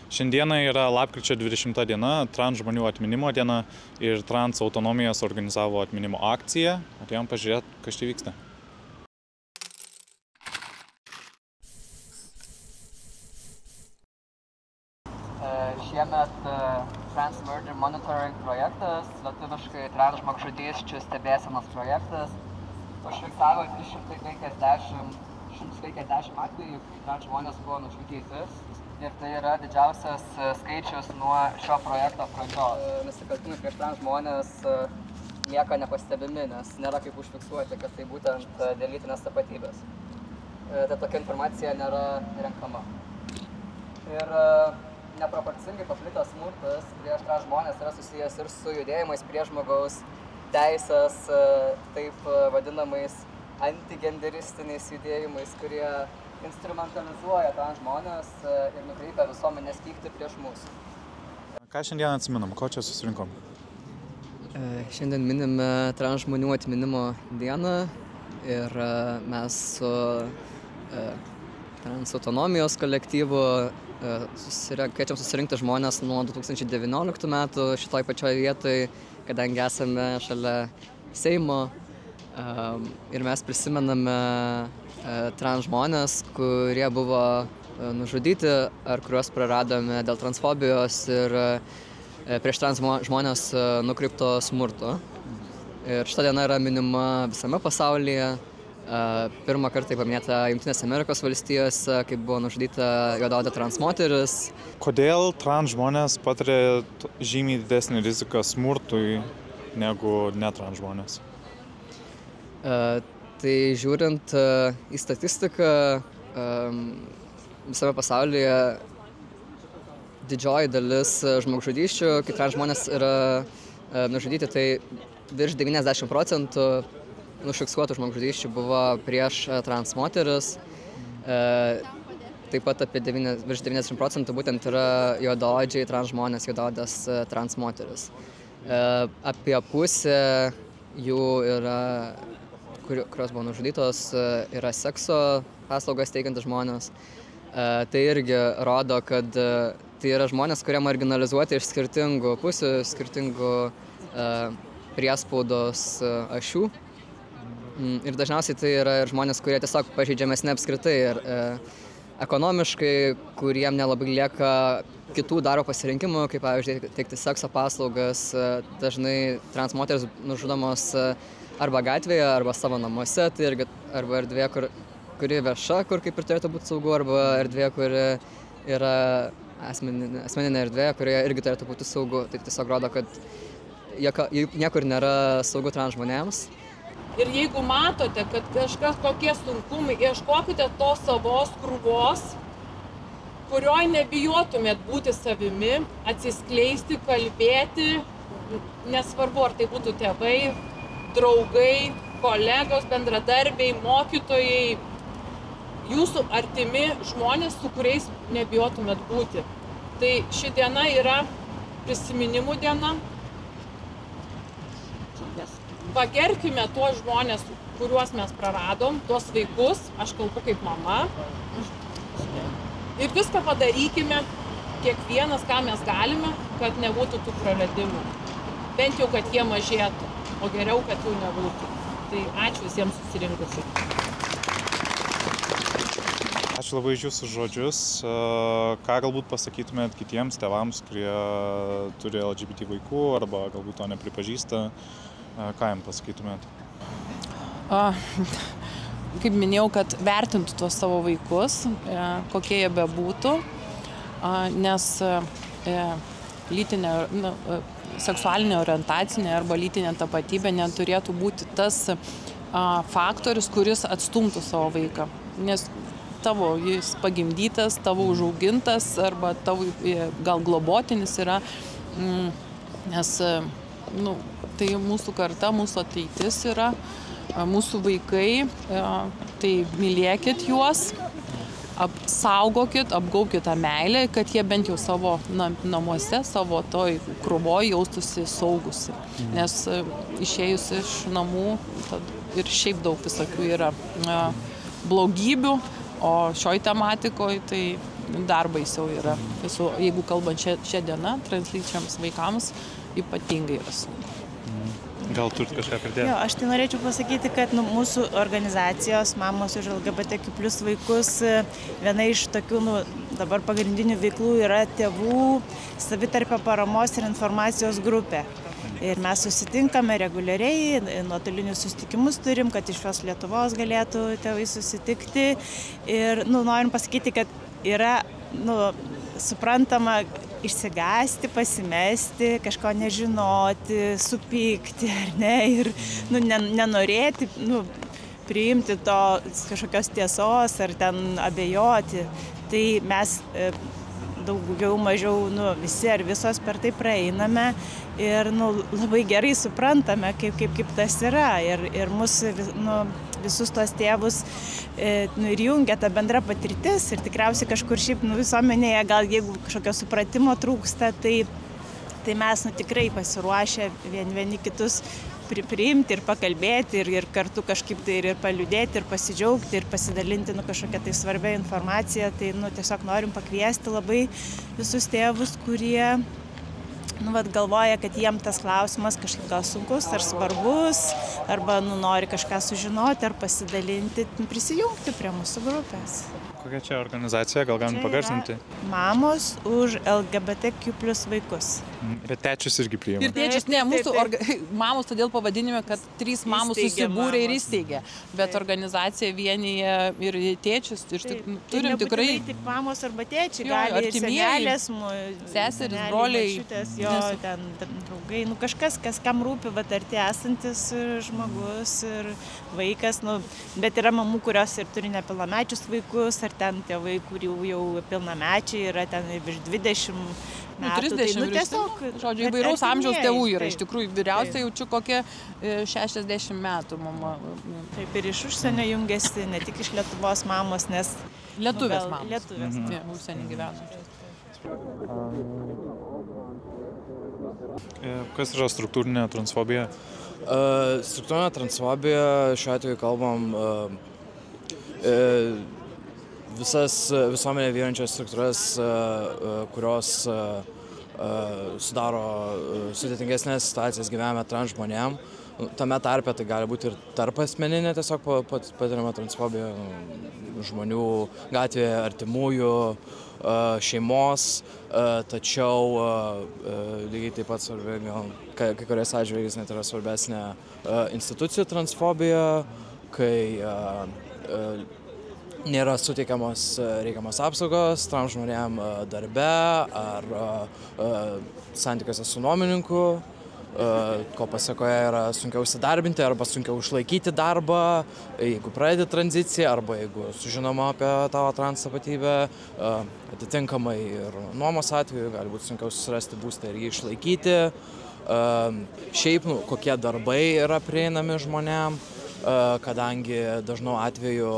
Šiandieną yra lapkričio 20 diena, trans žmonių atminimo diena ir trans autonomijos organizavo atminimo akciją. Atėjom pažiūrėti, kas čia vyksta. Šiemet Trans Murder Monitoring projektas, lietuviškai trans žmogžudysčių stebėsenos projektas, užfiksavo 150 atvejų, kai trans žmonės buvo nužudyti. Ir tai yra didžiausias skaičius nuo šio projekto pradžios. Nusikaltimai prieš trans žmonės lieka nepastebimi, nes nėra kaip užfiksuoti, kad tai būtent dėl lytinės tapatybės. Tai tokia informacija nėra renkama. Ir neproporcingai paplitęs smurtas prieš trans žmonės yra susijęs ir su judėjimais prieš žmogaus teisės, taip vadinamais antigenderistiniais judėjimais, kurie instrumentalizuoja trans žmonės ir nukreipia visuomenės pyktį prieš mus. Ką šiandien atsiminam? Ko čia susirinkom? Šiandien minime trans žmonių atminimo dieną ir mes su trans autonomijos kolektyvu kviečiam susirinkti žmonės nuo 2019 metų šitoj pačioj vietoj, kadangi esame šalia Seimo ir mes prisimename trans žmonės, kurie buvo nužudyti ar kuriuos praradome dėl transfobijos ir prieš trans žmonės nukreipto smurto. Ir šita diena yra minima visame pasaulyje. Pirmą kartą paminėta Jungtinėse Amerikos valstijose, kai buvo nužudyta juodaodė trans moteris. Kodėl trans žmonės patiria žymiai didesnį riziką smurtui negu netrans žmonės? Tai žiūrint į statistiką, visame pasaulyje didžioji dalis žmogžudysčių, kai trans žmonės yra nužudyti, tai virš 90% užfiksuotų žmogžudysčių buvo prieš trans moteris. Taip pat apie virš 90% būtent yra juodaodžiai trans žmonės, juodaodės trans moteris. Apie pusę jų yra, kurios buvo nužudytos, yra sekso paslaugas teikiantys žmonės. Tai irgi rodo, kad tai yra žmonės, kurie marginalizuoti iš skirtingų pusių, skirtingų priespaudos ašių. Ir dažniausiai tai yra ir žmonės, kurie tiesiog pažeidžiamesni apskritai ir ekonomiškai, kuriem nelabai lieka kitų darbo pasirinkimų, kaip pavyzdžiui teikti sekso paslaugas. Dažnai trans moteris nužudomos arba gatvėje, arba savo namuose, tai irgi arba erdvė, kuri vieša, kur kaip ir turėtų būti saugu, arba erdvė, kuri yra asmeninė erdvė, kurioje irgi turėtų būti saugu. Tai tiesiog rodo, kad niekur nėra saugu trans žmonėms. Ir jeigu matote, kad kažkas tokie sunkumai, ieškokite tos savos krūvos, kurioj nebijotumėt būti savimi, atsiskleisti, kalbėti, nesvarbu, ar tai būtų tėvai, draugai, kolegos, bendradarbiai, mokytojai, jūsų artimi žmonės, su kuriais nebijotumėt būti. Tai ši diena yra prisiminimų diena. Pagerbkime tuos žmonės, kuriuos mes praradom, tuos vaikus, aš kalbu kaip mama. Ir viską padarykime, kiekvienas, ką mes galime, kad nebūtų tų praradimų. Bent jau, kad jie mažėtų, o geriau, kad jų nebūtų. Tai ačiū visiems susirinkusiai. Ačiū labai už jūsų žodžius. Ką galbūt pasakytumėt kitiems tėvams, kurie turi LGBT vaikų arba galbūt to nepripažįsta? Ką jam pasakytumėt? Kaip minėjau, kad vertintų tuos savo vaikus, kokie jie bebūtų, nes seksualinė orientacinė arba lytinė tapatybė neturėtų būti tas faktorius, kuris atstumtų savo vaiką. Nes tavo jis pagimdytas, tavo užaugintas arba tavo gal globotinis yra, nes tai mūsų karta, mūsų ateitis yra, mūsų vaikai, tai mylėkit juos, apsaugokit, apgaubkit tą meilę, kad jie bent jau savo namuose, savo toj krūvoj jaustųsi saugusi. Nes išėjus iš namų ir šiaip daug visokių yra blogybių, o šioj tematikoje tai dar baisiau yra. Jeigu kalbant šią dieną, translyčiams vaikams ypatingai yra sunku. Gal turit kažką pridėti? Jo, aš tai norėčiau pasakyti, kad mūsų organizacijos Mamos už LGBTQ+ vaikus viena iš tokių dabar pagrindinių veiklų yra tėvų savitarpio paramos ir informacijos grupė. Ir mes susitinkame reguliariai, nuotolinius susitikimus turim, kad iš visos Lietuvos galėtų tėvai susitikti. Ir norim pasakyti, kad yra suprantama išsigąsti, pasimesti, kažko nežinoti, supykti, ar ne, ir nenorėti priimti to kažkokios tiesos ar ten abejoti. Tai mes daugiau mažiau visi ar visos per tai praeiname ir labai gerai suprantame, kaip tas yra. Ir mus visus tos tėvus ir jungia ta bendra patirtis ir tikriausiai kažkur šiaip visuomenėje gal jeigu kažkokio supratimo trūksta, tai mes tikrai pasiruošę vieni kitus priimti ir pakalbėti ir kartu kažkaip tai ir paliūdėti ir pasidžiaugti ir pasidalinti kažkokią tai svarbią informaciją. Tai tiesiog norim pakviesti labai visus tėvus, kurie galvoja, kad jiem tas klausimas kažkaip gal sunkus ar svarbus, arba nori kažką sužinoti ar pasidalinti, prisijungti prie mūsų grupės. Kokia čia organizacija, gal galim pagarsinti? Mamos už LGBTQ+ vaikus. Bet tėčius irgi priima. Ir tėčius, ne, mūsų mamos todėl pavadinime, kad 3 mamos susibūrė ir įsteigė. Bet organizacija vienyje ir tėčius. Ir turim tikrai... Tik mamos arba tėčiai, gali ir senelės, seserys, broliai, ten draugai, kažkas, kam rūpi, arti esantis žmogus ir vaikas. Bet yra mamų, kurios ir turi nepilnamečius vaikus, ar ten tėvai, kurių jau pilnamečiai yra ten virš 20 metų. 30 tiesiog. Žodžiu, įvairaus amžiaus tėvų yra. Iš tikrųjų, vyriausia jaučiu kokie 60 metų mama. Taip, ir iš užsienio jungiasi, ne tik iš Lietuvos mamos, nes... Lietuvės mamos. Lietuvės. Užsienį gyvenančios. Kas yra struktūrinė transfobija? Struktūrinė transfobija, šiuo atveju kalbam visas visuomenėje vyraujančias struktūras, kurios sudaro sudėtingesnės situacijas gyvenime trans žmonėm. Tame tarpe tai gali būti ir tarpasmeninė tiesiog patiriama transfobija žmonių gatvėje, artimųjų, šeimos, tačiau lygiai taip pat svarbi, gal kai kuriais atžvilgiais net yra svarbesnė institucijų transfobija, kai nėra suteikiamos reikiamos apsaugos trans žmonėm darbe ar santykiuose su nuomininku, ko pasekoje yra sunkiau įsidarbinti arba sunkiau išlaikyti darbą, jeigu pradedi tranziciją arba jeigu sužinoma apie tavo trans tapatybę, atitinkamai ir nuomos atveju gali būti sunkiau susirasti būstą ir jį išlaikyti. Šiaip, kokie darbai yra prieinami žmonėm, kadangi dažnu atveju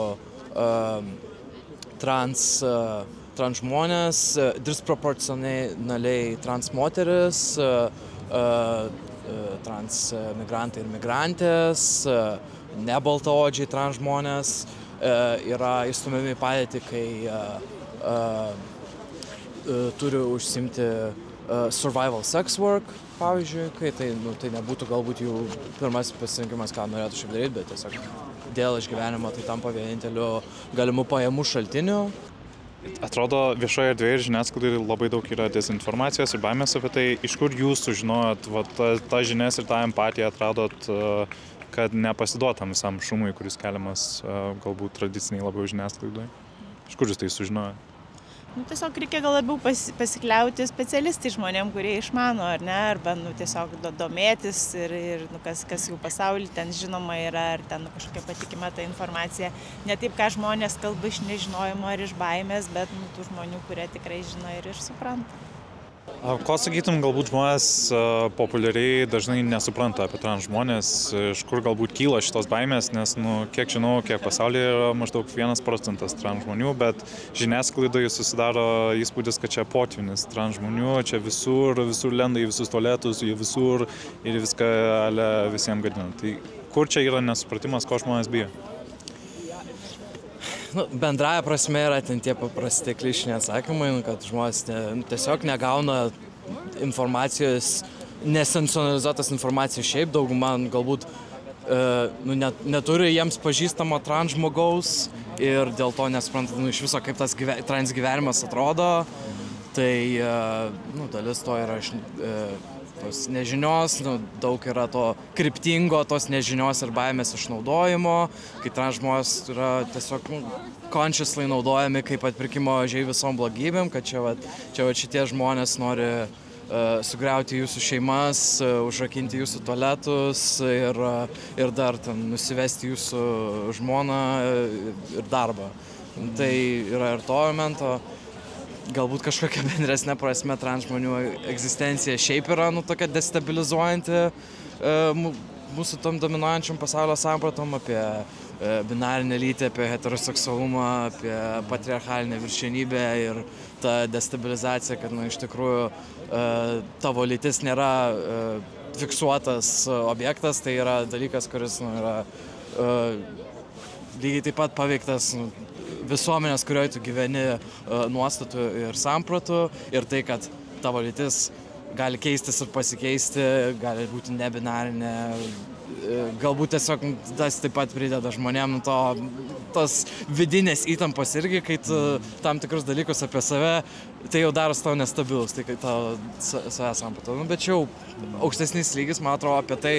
trans žmonės, disproporcionaliai trans moteris, trans migrantai ir migrantės, nebaltaodžiai trans žmonės yra įstumiami į padėtį, kai turi užsiimti survival sex work, pavyzdžiui, kai tai nebūtų galbūt jų pirmasis pasirinkimas, ką norėtų šiaip daryti, bet tiesiog dėl išgyvenimo tai tampa vieninteliu galimų pajamų šaltiniu. Atrodo, viešoje erdvėje ir žiniasklaidoje labai daug yra dezinformacijos ir baimės apie tai. Iš kur jūs sužinojot tą žinias ir tą empatiją atradot, kad nepasiduotam visam šumui, kuris keliamas galbūt tradiciniai labiau žiniasklaidoje? Iš kur jūs tai sužinojot? Tiesiog reikia gal labiau pasikliauti specialistai žmonėm, kurie išmano, ar ne, arba tiesiog domėtis ir kas jau pasaulyje ten žinoma yra, ar ten kažkokia patikima ta informacija. Ne taip, ką žmonės kalba iš nežinojimo ar iš baimės, bet tų žmonių, kurie tikrai žino ir supranta. Ko sakytum, galbūt žmonės populiariai dažnai nesupranta apie trans žmonės, iš kur galbūt kyla šitos baimės, nes, kiek žinau, kiek pasaulyje yra maždaug 1% trans žmonių, bet žiniasklaidoje susidaro įspūdis, kad čia potvynis trans žmonių, čia visur lenda į visus tualetus, jie visur ir viską visiems gadina. Tai kur čia yra nesupratimas, ko žmonės bijo? bendraja prasme yra ten tie paprasti klišiniai atsakymai, kad žmonės tiesiog negauna informacijos, nesensacionalizuotas informacijos šiaip, dauguma galbūt neturi jiems pažįstamo trans žmogaus ir dėl to nesupranta iš viso, kaip tas trans gyvenimas atrodo. Tai dalis to yra tos nežinios, daug yra to kryptingo, tos nežinios ir baimės išnaudojimo, kai trans žmonės yra tiesiog consciously naudojami kaip atpirkimo ožiai visom blogybėm, kad čia šitie žmonės nori sugriauti jūsų šeimas, užrakinti jūsų tualetus ir dar ten nusivesti jūsų žmoną ir darbą. Tai yra ir to momento. Galbūt kažkokia bendresnė prasme trans žmonių egzistencija šiaip yra tokia destabilizuojanti mūsų tom dominuojančiam pasaulio sampratom apie binarinę lytį, apie heteroseksualumą, apie patriarchalinę viršenybę ir tą destabilizaciją, kad iš tikrųjų tavo lytis nėra fiksuotas objektas, tai yra dalykas, kuris yra lygiai taip pat paveiktas visuomenės, kurioje tu gyveni nuostatų ir sampratų ir tai, kad tavo lytis gali keistis ir pasikeisti, gali būti nebinarinė, galbūt tiesiog tas taip pat prideda žmonėm tos vidinės įtampos irgi, kai tu tam tikrus dalykus apie save, tai jau daros tau nestabilus, tai kai tau save samprato. Bet čia jau aukštesnis lygis, man atrodo, apie tai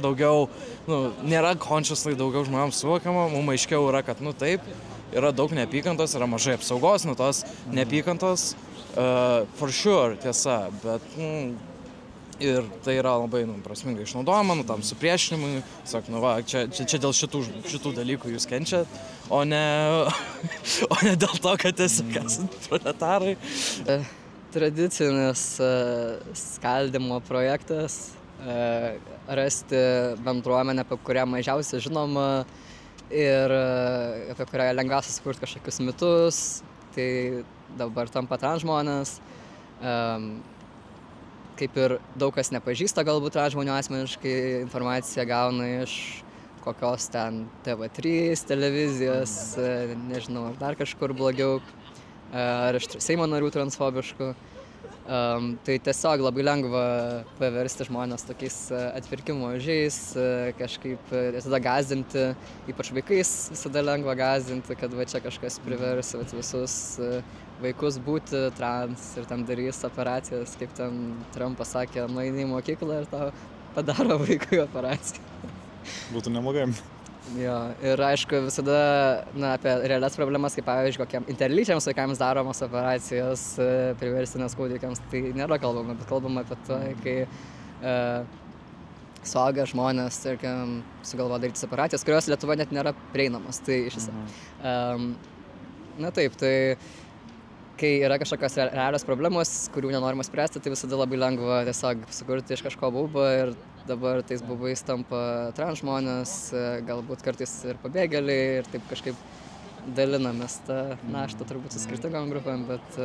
daugiau, nėra consciously daugiau žmonėms suvokiama, mums aiškiau yra, kad taip, yra daug neapykantos, yra mažai apsaugos nuo tos neapykantos, for sure, tiesa, bet ir tai yra labai prasmingai išnaudojama, tam supriešinimui, čia dėl šitų dalykų jūs kenčiat, o ne dėl to, kad tiesiog esat proletarai. Tradicinis skaldymo projektas, rasti bendruomenę, apie kurią mažiausiai žinoma ir apie kurią lengviausia sukurti kažkokius mitus, tai dabar tampa trans žmonės. Kaip ir daug kas nepažįsta galbūt trans žmonių asmeniškai, informaciją gauna iš kokios ten TV3 televizijos, nežinau, ar dar kažkur blogiau, ar iš Seimo narių transfobiškų. Tai tiesiog labai lengva paversti žmonės tokiais atpirkimo ožiais, kažkaip tada gąsdinti, ypač vaikais visada lengva gąsdinti, kad čia kažkas privers visus vaikus būti trans ir ten darys operacijas, kaip ten Trumpas sakė, nueini į mokyklą ir tau padaro vaikui operaciją. Būtų neblogai. Jo, ir aišku visada apie realias problemas, kaip pavyzdžiui, kokiam interlyčiams vaikams daromos operacijos priverstinės kūdikiams, tai nėra kalbama, bet kalbama apie tai, kai suaugę žmonės, tarkim, sugalvoja daryti operacijas, kurios Lietuvoje net nėra prieinamos. Tai iš esmės. Taip, tai kai yra kažkokios realios problemos, kurių nenorima spręsti, tai visada labai lengva tiesiog sukurti iš kažko baubą ir dabar tais baubais tampa trans žmonės, galbūt kartais ir pabėgėliai ir taip kažkaip dalinamės tą naštą turbūt su skirtingom grupėm, bet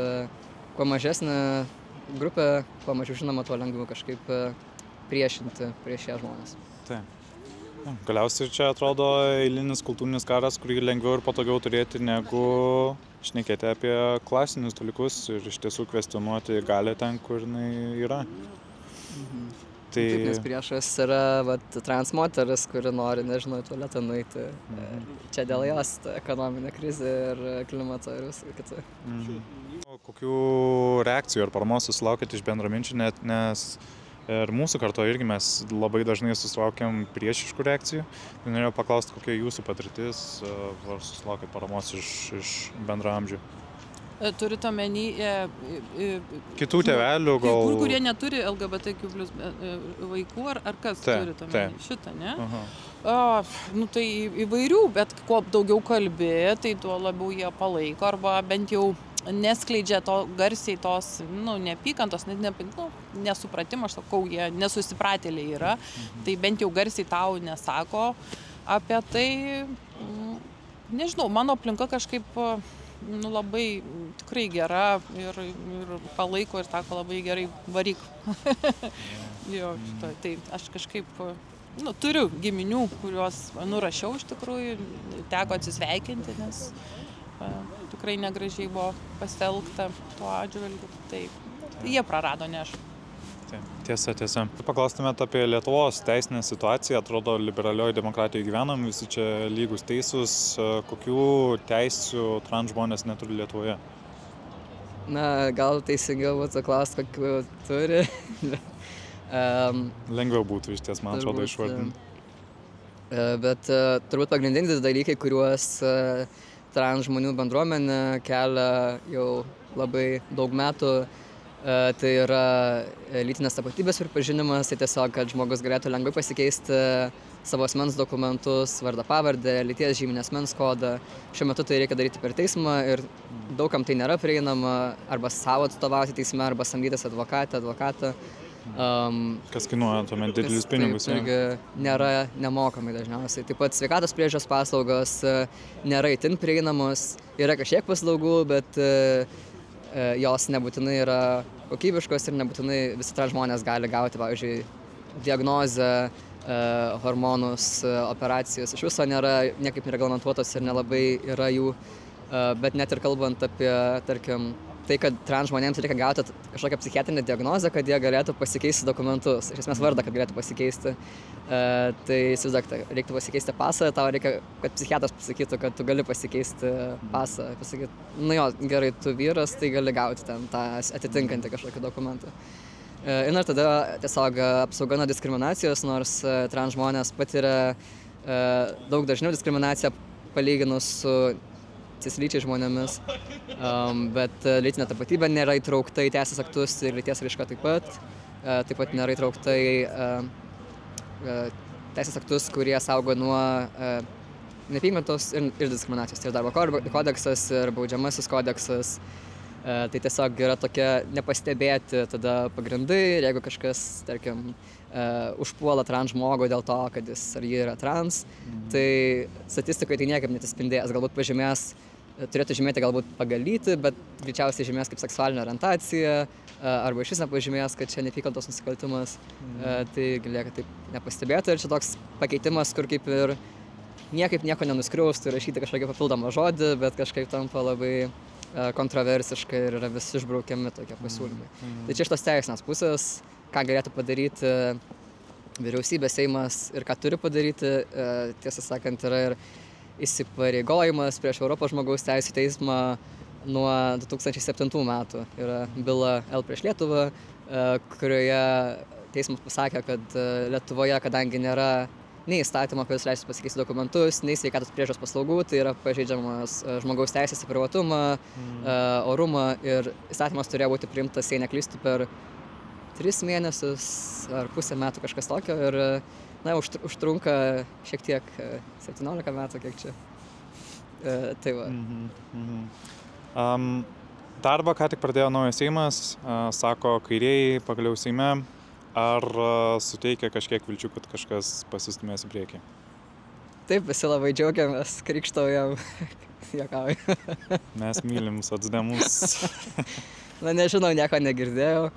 kuo mažesnė grupė, kuo mažiau žinoma, tuo lengviau kažkaip priešinti prieš ją žmonės. Taip. Galiausiai čia atrodo eilinis kultūrinis karas, kurį lengviau ir patogiau turėti, negu šnekėti apie klasinius dalykus ir iš tiesų kvestionuoti galią ten, kur jinai yra. Taip, nes priešas yra trans moteris, kuri nori, nežinau, į tualetą nueiti. Čia dėl jos ekonominė krizė ir klimato ir visą kitą. Kokių reakcijų ar paramos susilaukėte iš bendraminčių, nes ir mūsų karto irgi mes labai dažnai susilaukiam priešiškų reakcijų. Norėjau paklausti, kokia jūsų patirtis, ar susilaukėt paramos iš bendraamžių? Turit omeny kitų tėvelių gal... kurie neturi LGBTQ+ vaikų, ar kas turit omeny? Šitą, ne? Tai įvairių, bet kuo daugiau kalbi, tai tuo labiau jie palaiko, arba bent jau neskleidžia to garsiai tos neapykantos, nesupratimo, aš sakau, jie nesusipratėliai yra, tai bent jau garsiai tau nesako apie tai. Nežinau, mano aplinka kažkaip labai tikrai gera ir palaiko ir sako labai gerai varyk. Jo, tai aš kažkaip Turiu giminių, kuriuos nurašiau iš tikrųjų, teko atsisveikinti, nes tikrai negražiai buvo pasielgta tuo atžvilgiu. Tai jie prarado, ne aš. Tiesa. Paklaustumėt apie Lietuvos teisinę situaciją, atrodo, liberalioje demokratijoje gyvenam, visi čia lygus teisūs, kokių teisių trans žmonės neturi Lietuvoje? Na, gal teisingiau būtų klausti, kokių turi. Lengviau būtų iš ties, man atrodo, išvardinti. Bet turbūt pagrindiniai dalykai, kuriuos trans žmonių bendruomenė kelia jau labai daug metų, tai yra lytinės tapatybės pripažinimas, tai tiesiog, kad žmogus galėtų lengvai pasikeisti savo asmens dokumentus, vardą pavardę, lyties žyminį asmens kodą. Šiuo metu tai reikia daryti per teismą ir daugam tai nėra prieinama, arba savo atstovauti teisme, arba samdytis advokatą. Kas kainuoja tuomet didelius pinigus? Taip, irgi nėra nemokamai dažniausiai. Taip pat sveikatos priežiūros paslaugos nėra itin prieinamos, yra kažkiek paslaugų, bet jos nebūtinai yra kokybiškos ir nebūtinai visi trans žmonės gali gauti, pavyzdžiui, diagnozę, hormonus, operacijos. Iš viso nėra niekaip nereglamentuotos ir nelabai yra jų, bet net ir kalbant apie, tarkim, tai, kad trans žmonėms reikia gauti kažkokią psichiatrinę diagnozę, kad jie galėtų pasikeisti dokumentus. Iš esmės vardą, kad galėtų pasikeisti. Tai įsivaizduok, reiktų pasikeisti pasą, tau reikia, kad psichiatras pasakytų, kad tu gali pasikeisti pasą. Pasakyt, gerai, tu vyras, tai gali gauti ten tą atitinkantį kažkokį dokumentą. Ir tada tiesiog apsauga nuo diskriminacijos, nors trans žmonės patiria daug dažniau diskriminaciją palyginus su cislyčiai žmonėmis, bet lytinė tapatybė nėra įtraukta į teisės aktus ir lyties raiška taip pat nėra įtraukta į teisės aktus, kurie saugo nuo neapykantos ir diskriminacijos. Tai yra darbo kodeksas ir baudžiamasis kodeksas. Tai tiesiog yra tokie nepastebėti tada pagrindai ir jeigu kažkas, tarkim, užpuola trans žmogų dėl to, kad jis ar ji yra trans, tai statistikoje tai niekaip netispindės. Galbūt turėtų žymėti galbūt pagal lytį, bet greičiausiai žymės kaip seksualinė orientacija, arba iš vis nepažymės, kad čia neapykantos nusikaltimas. Tai lieka taip nepastebėta ir čia toks pakeitimas, kur kaip ir niekaip nieko nenuskriaustų rašyti kažkokį papildomą žodį, bet kažkaip tampa labai kontroversiška ir yra vis išbraukiami tokie pasiūlymai. Tai čia iš tos teisinės pusės, ką galėtų padaryti vyriausybė, Seimas ir ką turi padaryti, tiesą sakant, yra ir įsipareigojimas prieš Europos žmogaus teisių teismą nuo 2007 metų. Yra byla L prieš Lietuvą, kurioje teismas pasakė, kad Lietuvoje, kadangi nėra nei įstatymo, kuris leistų pasikeisti dokumentus, nei sveikatos priežiūros paslaugų, tai yra pažeidžiamas žmogaus teisės į privatumą, orumą ir įstatymas turėjo būti priimtas, jei neklystu, per 3 mėnesius ar pusę metų kažkas tokio ir užtrunka šiek tiek 17 metų, kiek čia. Tai va. Darbą ką tik pradėjo naujas Seimas, sako kairieji pagaliau Seime. Ar suteikia kažkiek vilčių, kad kažkas pasistumės į priekį? Taip, visi labai džiaugiamės, krikštaujam, juokauju. Mes mylim socdemus. Nežinau, nieko negirdėjau.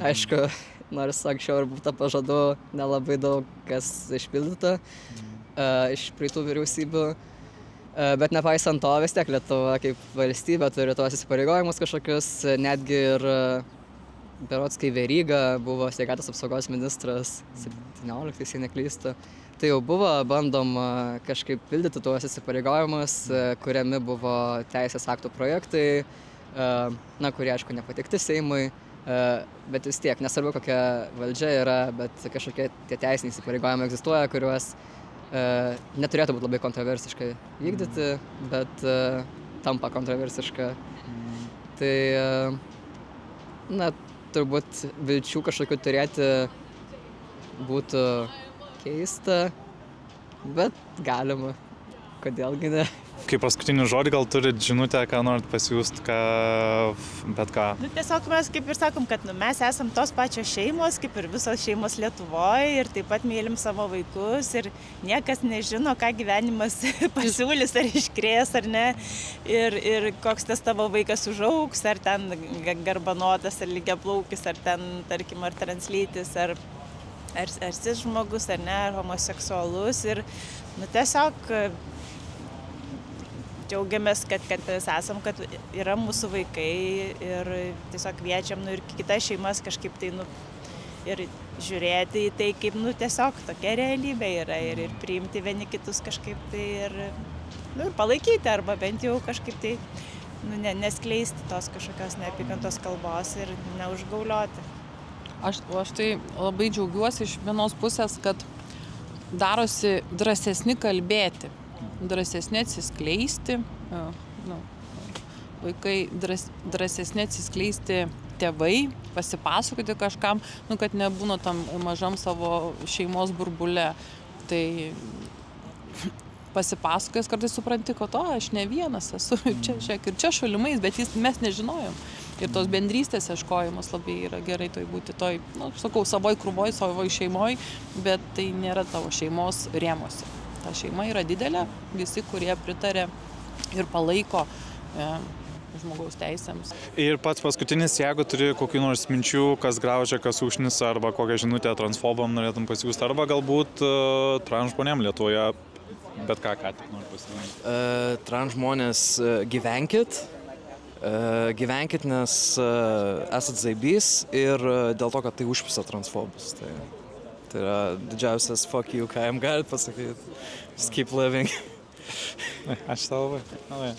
Aišku, nors anksčiau ir būtų pažadų nelabai daug kas išpildyta iš praeitų vyriausybių. Bet nepaisant to, vis tiek Lietuva kaip valstybė turi tuos įsipareigojimus kažkokius, netgi ir berods, kai Veryga buvo sveikatos apsaugos ministras 17, jei neklystu, tai jau buvo bandoma kažkaip pildyti tuos įsipareigojimus, kuriami buvo teisės aktų projektai, kurie aišku nepatikti Seimui, bet vis tiek, nesvarbu kokia valdžia yra, bet kažkokie tie teisiniai įsipareigojimai egzistuoja, kuriuos neturėtų būti labai kontroversiškai vykdyti, bet tampa kontroversiška. Tai, turbūt vilčių kažkokių turėti būtų keista, bet galima. Kodėlgi ne? Kaip paskutinį žodį gal turit žinutę, ką norit pasiųsti, bet ką? Tiesiog mes kaip ir sakom, kad mes esam tos pačios šeimos, kaip ir visos šeimos Lietuvoje ir taip pat mylim savo vaikus ir niekas nežino, ką gyvenimas pasiūlys, ar iškrės, ar ne. Ir koks tas tavo vaikas užaugs, ar ten garbanotas, ar lygiaplaukis, ar ten, tarkim, ar translytis, ar ar cis žmogus, ar ne, ar homoseksualus. Ir tiesiog džiaugiamės, kad mes esam, kad yra mūsų vaikai ir tiesiog kviečiam ir kitas šeimas kažkaip tai ir žiūrėti į tai, kaip tiesiog tokia realybė yra ir priimti vieni kitus kažkaip tai ir palaikyti arba bent jau kažkaip tai neskleisti tos kažkokios neapykantos kalbos ir neužgaulioti. Aš tai labai džiaugiuosi iš vienos pusės, kad darosi drąsesni kalbėti, drąsesni atsiskleisti, vaikai drąsesni atsiskleisti tėvai, pasipasakoti kažkam, kad nebūna tam mažam savo šeimos burbule. Tai pasipasakojęs kartais supranti, kad aš ne vienas esu čia šalimais, bet mes nežinojom. Ir tos bendrystės ieškojimas labai yra gerai būti toj, sakau, savoj krūvoj, savoj šeimoj, bet tai nėra tavo šeimos rėmuose. Ta šeima yra didelė, visi, kurie pritarė ir palaiko žmogaus teisėms. Ir pats paskutinis, jeigu turi kokių nors minčių, kas graužia, kas užnisa, arba kokią žinutę transfobam norėtum pasiūsti, arba galbūt trans žmonėm Lietuvoje, bet ką tik noriu pasiūlyti. Trans žmonės gyvenkit, nes esat zaibys ir dėl to, kad tai užpisa transfobus. Tai yra didžiausias fuck you, ką jam galit pasakyti. Just keep living. Ačiū tau labai.